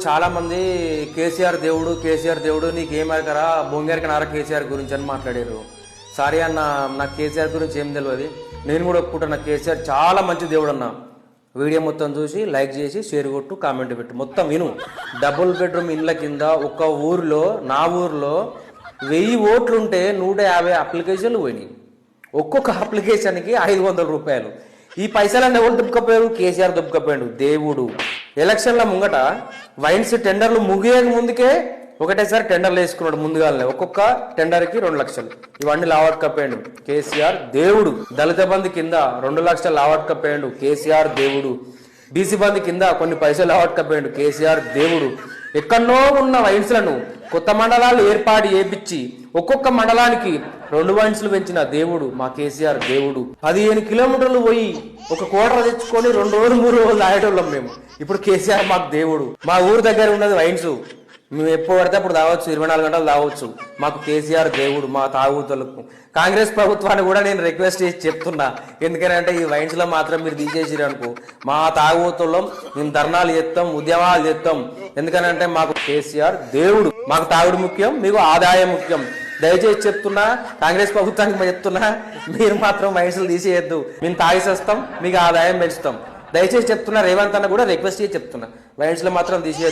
చాలా మంది కేసీఆర్ దేవుడు నీకేమరకరా బొంగేరకనారా కేసీఆర్ గురించి అని మాట్లాడారు. సారీ అన్న, నాకు కేసీఆర్ గురించి ఏం తెలియదు. నేను కూడా ఒప్పుకుంటున్నా, కేసీఆర్ చాలా మంచి దేవుడు అన్న. వీడియో మొత్తం చూసి లైక్ చేసి షేర్ కొట్టు, కామెంట్ పెట్టు, మొత్తం విను. డబుల్ బెడ్రూమ్ ఇండ్ల కింద ఒక ఊర్లో, నా ఊర్లో 1000 ఓట్లుంటే 150 అప్లికేషన్లు పోయినాయి. ఒక్కొక్క అప్లికేషన్కి 500 రూపాయలు. ఈ పైసలన్నీ ఎవరు దుబ్బకపోయారు? కేసీఆర్ దుబ్బకపోయాడు దేవుడు. ఎలక్షన్ల ముంగట వైన్స్ టెండర్లు ముగియక ముందుకే ఒకటేసారి టెండర్లు వేసుకున్నాడు ముందుగానే. ఒక్కొక్క టెండర్కి 2 లక్షలు. ఇవన్నీ లావట్కపోయాడు కేసీఆర్ దేవుడు. దళిత బంధు కింద 2 లక్షలు లావట్కపోయాడు కేసీఆర్ దేవుడు. బీసీ బంధు కింద కొన్ని పైసలు లావట్కపోయాడు కేసీఆర్ దేవుడు. ఎక్కడో ఉన్న వైన్స్లను కొత్త మండలాలు ఏర్పాటు చేపించి ఒక్కొక్క మండలానికి 2 వైన్స్లు పెంచిన దేవుడు మా కేసీఆర్ దేవుడు. 15 కిలోమీటర్లు పోయి ఒక కోటర్ తెచ్చుకొని 2 రోజులు 3 రోజులు ఆడేటోళ్ళం మేము. ఇప్పుడు కేసీఆర్ మాకు దేవుడు. మా ఊరు దగ్గర ఉన్నది వైన్స్, మేము ఎప్పుడు పడితే అప్పుడు తాగొచ్చు, 24 గంటలు తాగొచ్చు. మాకు కేసీఆర్ దేవుడు. మా తాగుతులకు కాంగ్రెస్ ప్రభుత్వాన్ని కూడా నేను రిక్వెస్ట్ చేసి చెప్తున్నా, ఎందుకంటే ఈ వైన్స్ లో మాత్రం మీరు తీసేసిరు అనుకో, మా తాగుతులం మేము ధర్నాలు చేస్తాం, ఉద్యమాలు చేస్తాం. ఎందుకనంటే మాకు కేసీఆర్ దేవుడు. మాకు తాగుడు ముఖ్యం, మీకు ఆదాయం ముఖ్యం. దయచేసి చెప్తున్నా, కాంగ్రెస్ ప్రభుత్వానికి చెప్తున్నా, మీరు మాత్రం వైన్స్లు తీసేయద్దు. మేము తాగిసేస్తాం, మీకు ఆదాయం పెంచుతాం. దయచేసి చెప్తున్నా, రేవంత్ అన్న కూడా రిక్వెస్ట్ చేసి చెప్తున్నా, వైన్స్లో మాత్రం తీసేయద్దు.